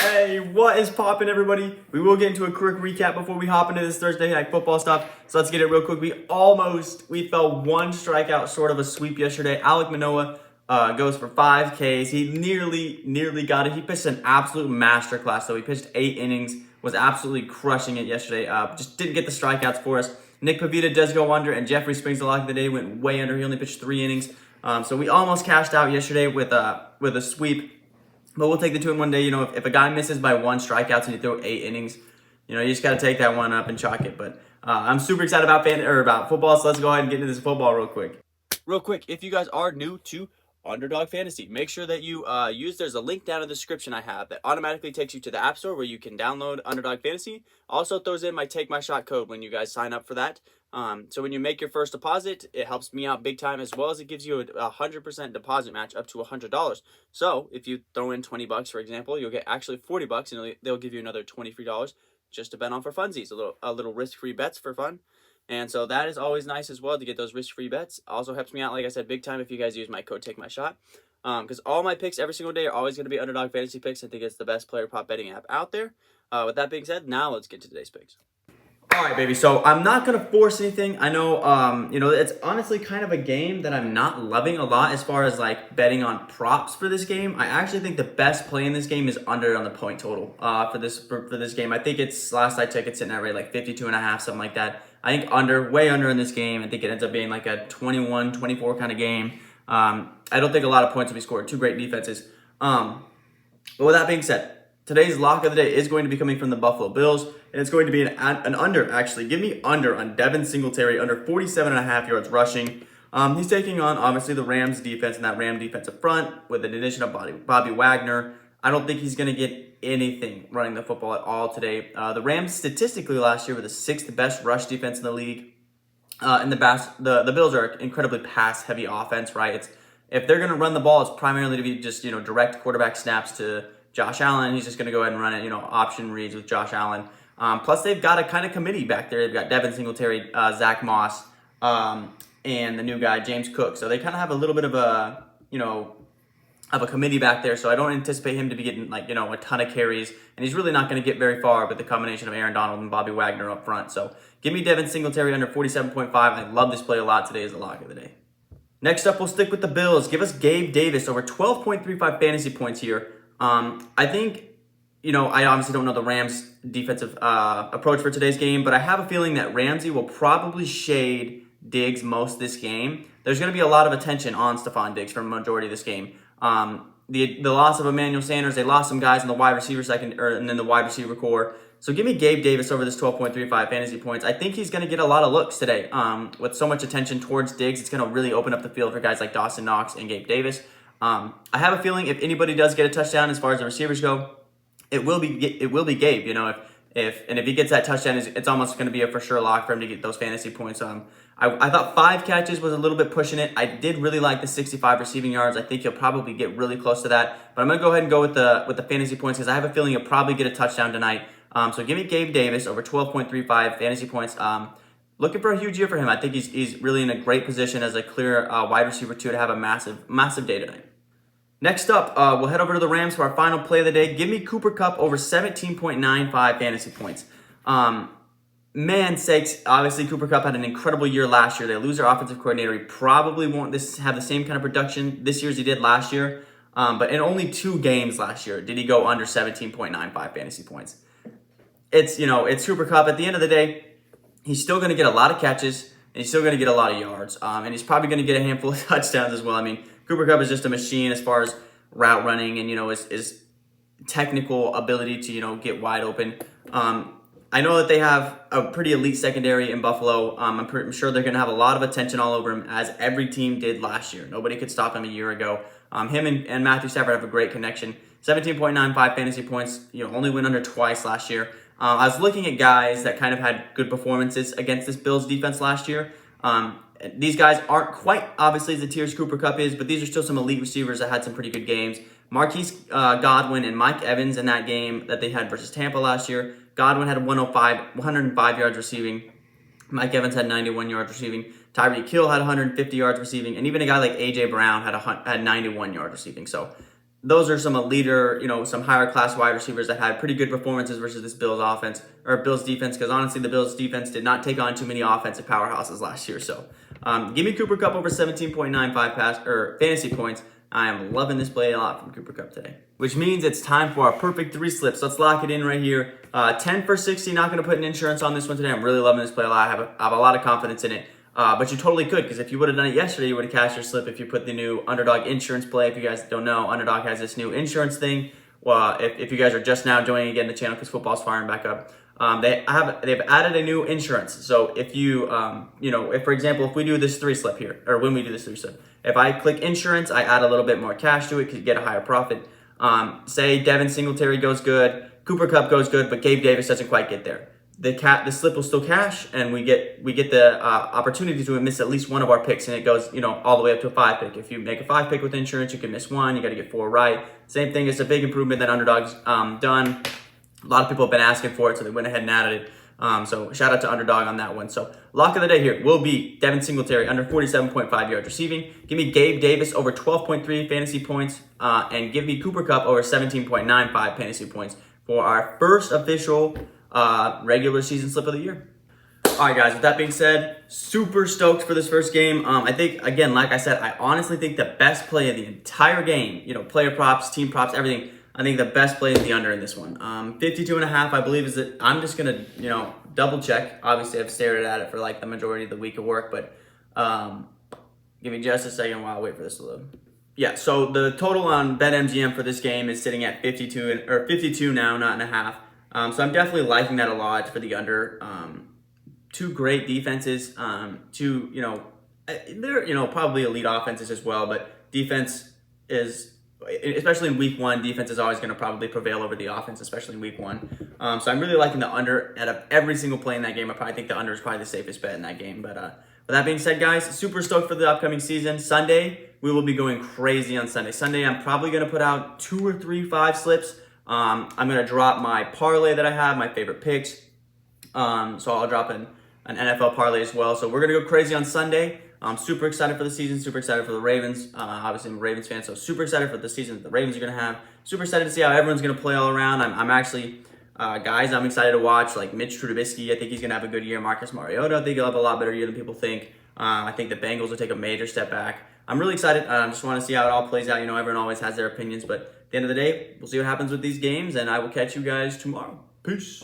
Hey, what is poppin', everybody? We will get into a quick recap before we hop into this Thursday night football stuff. So let's get it real quick. We fell one strikeout short of a sweep yesterday. Alek Manoah goes for 5 Ks. He nearly got it. He pitched an absolute masterclass. So he pitched 8 innings, was absolutely crushing it yesterday. Just didn't get the strikeouts for us. Nick Pivetta does go under, and Jeffrey Springs, the lock of the day, went way under. He only pitched 3 innings. So we almost cashed out yesterday with a sweep. But we'll take the 2-in-1 day. You know, if a guy misses by 1 strikeouts and you throw 8 innings, you know, you just got to take that one up and chalk it. But I'm super excited about football, so let's go ahead and get into this football real quick. Real quick, if you guys are new to Underdog Fantasy, make sure that you there's a link down in the description I have that automatically takes you to the App Store where you can download Underdog Fantasy. Also throws in my TAKEMYSHOT code when you guys sign up for that. So when you make your first deposit, it helps me out big time, as well as it gives you a 100% deposit match up to $100. So if you throw in $20, for example, you'll get actually $40, and they'll give you another $20 free just to bet on for funsies, a little risk-free bets for fun. And so that is always nice as well to get those risk-free bets. Also helps me out, like I said, big time if you guys use my code TAKEMYSHOT. Because all my picks every single day are always going to be Underdog Fantasy picks. I think it's the best player prop betting app out there. With that being said, now let's get to today's picks. All right, baby. So I'm not going to force anything. I know, you know, it's honestly kind of a game that I'm not loving a lot as far as like betting on props for this game. I actually think the best play in this game is under on the point total for this game. I think it's, last I checked, it's sitting at like 52.5, something like that. I think way under in this game. I think it ends up being like a 21-24 kind of game. I don't think a lot of points will be scored. Two great defenses. But with that being said, today's lock of the day is going to be coming from the Buffalo Bills, and it's going to be an under, actually. Give me under on Devin Singletary, under 47.5 yards rushing. He's taking on, obviously, the Rams defense and that Ram defensive front with the addition of Bobby Wagner. I don't think he's going to get anything running the football at all today. The Rams, statistically, last year were the 6th best rush defense in the league. And the Bills are an incredibly pass-heavy offense, right? If they're going to run the ball, it's primarily to be just, you know, direct quarterback snaps to Josh Allen. He's just going to go ahead and run it, you know, option reads with Josh Allen. Plus, they've got a kind of committee back there. They've got Devin Singletary, Zach Moss, and the new guy, James Cook. So they kind of have a little bit of a, you know, of a committee back there. So I don't anticipate him to be getting, like, you know, a ton of carries. And he's really not going to get very far with the combination of Aaron Donald and Bobby Wagner up front. So give me Devin Singletary under 47.5. I love this play a lot today as a lock of the day. Next up, we'll stick with the Bills. Give us Gabe Davis over 12.35 fantasy points here. I think, you know, I obviously don't know the Rams' defensive approach for today's game, but I have a feeling that Ramsey will probably shade Diggs most this game. There's going to be a lot of attention on Stephon Diggs for a majority of this game. The loss of Emmanuel Sanders, they lost some guys in the wide receiver and then the wide receiver core. So give me Gabe Davis over this 12.35 fantasy points. I think he's going to get a lot of looks today. With so much attention towards Diggs, it's going to really open up the field for guys like Dawson Knox and Gabe Davis. I have a feeling if anybody does get a touchdown as far as the receivers go, it will be Gabe. You know, if he gets that touchdown, it's almost going to be a for sure lock for him to get those fantasy points. I thought 5 catches was a little bit pushing it. I did really like the 65 receiving yards. I think he'll probably get really close to that. But I'm going to go ahead and go with the fantasy points because I have a feeling he'll probably get a touchdown tonight. So give me Gabe Davis over 12.35 fantasy points. Looking for a huge year for him. I think he's really in a great position as a clear wide receiver too to have a massive day tonight. Next up, we'll head over to the Rams for our final play of the day. Give me Cooper Kupp over 17.95 fantasy points. Man sakes, obviously Cooper Kupp had an incredible year last year. They lose their offensive coordinator. He probably won't have the same kind of production this year as he did last year. But in only 2 games last year did he go under 17.95 fantasy points. It's Cooper Kupp. At the end of the day, he's still going to get a lot of catches, and he's still going to get a lot of yards. And he's probably going to get a handful of touchdowns as well. I mean, Cooper Kupp is just a machine as far as route running and, you know, his technical ability to, you know, get wide open. I know that they have a pretty elite secondary in Buffalo. I'm sure they're going to have a lot of attention all over him, as every team did last year. Nobody could stop him a year ago. Him and Matthew Stafford have a great connection. 17.95 fantasy points, you know, only went under twice last year. I was looking at guys that kind of had good performances against this Bills defense last year. These guys aren't quite, obviously, as the tiers Cooper Kupp is, but these are still some elite receivers that had some pretty good games. Marquise Godwin and Mike Evans in that game that they had versus Tampa last year. Godwin had 105 yards receiving. Mike Evans had 91 yards receiving. Tyreek Hill had 150 yards receiving. And even a guy like A.J. Brown had 91 yards receiving. So those are some elite, some higher class wide receivers that had pretty good performances versus this Bills offense or Bills defense. Because honestly, the Bills defense did not take on too many offensive powerhouses last year. So give me Cooper Kupp over 17.95 pass or fantasy points. I am loving this play a lot from Cooper Kupp today, which means it's time for our perfect 3 slips. Let's lock it in right here. 10 for 60. Not going to put an insurance on this one today. I'm really loving this play a lot. I have a lot of confidence in it. But you totally could, because if you would have done it yesterday, you would have cashed your slip if you put the new Underdog insurance play. If you guys don't know, Underdog has this new insurance thing. Well, if you guys are just now joining again the channel because football's firing back up, they've added a new insurance. So if you, if for example, if we do this 3 slip here, or when we do this 3 slip, if I click insurance, I add a little bit more cash to it because you get a higher profit. Say Devin Singletary goes good, Cooper Kupp goes good, but Gabe Davis doesn't quite get there. The slip will still cash, and we get the opportunity to miss at least one of our picks, and it goes all the way up to a 5 pick. If you make a 5 pick with insurance, you can miss 1. You got to get 4 right. Same thing. It's a big improvement that Underdog's done. A lot of people have been asking for it, so they went ahead and added it. So shout out to Underdog on that one. So lock of the day here will be Devin Singletary under 47.5 yards receiving. Give me Gabe Davis over 12.3 fantasy points, and give me Cooper Kupp over 17.95 fantasy points for our first official regular season slip of the year. All right, guys, with that being said, super stoked for this first game. I think, again, like I said, I honestly think the best play of the entire game, player props, team props, everything, I think the best play is the under in this one. 52.5, I believe, is it. I'm just going to, double check. Obviously, I've stared at it for like the majority of the week of work, but give me just a second while I wait for this to load. Yeah, so the total on BetMGM for this game is sitting at 52 now, not and a half. So I'm definitely liking that a lot for the under. 2 great defenses. They're probably elite offenses as well, but defense is, especially in week 1, defense is always going to probably prevail over the offense, especially in week 1. So I'm really liking the under out of every single play in that game. I probably think the under is probably the safest bet in that game. But with that being said, guys, super stoked for the upcoming season. Sunday, we will be going crazy on Sunday. Sunday, I'm probably going to put out 2 or 3 5 slips. I'm going to drop my parlay that I have, my favorite picks. So I'll drop an NFL parlay as well. So we're going to go crazy on Sunday. I'm super excited for the season, super excited for the Ravens. Obviously, I'm a Ravens fan, so super excited for the season that the Ravens are going to have. Super excited to see how everyone's going to play all around. I'm actually, guys, I'm excited to watch, like Mitch Trubisky. I think he's going to have a good year. Marcus Mariota, I think he'll have a lot better year than people think. I think the Bengals will take a major step back. I'm really excited. I just want to see how it all plays out. Everyone always has their opinions, but at the end of the day, we'll see what happens with these games, and I will catch you guys tomorrow. Peace.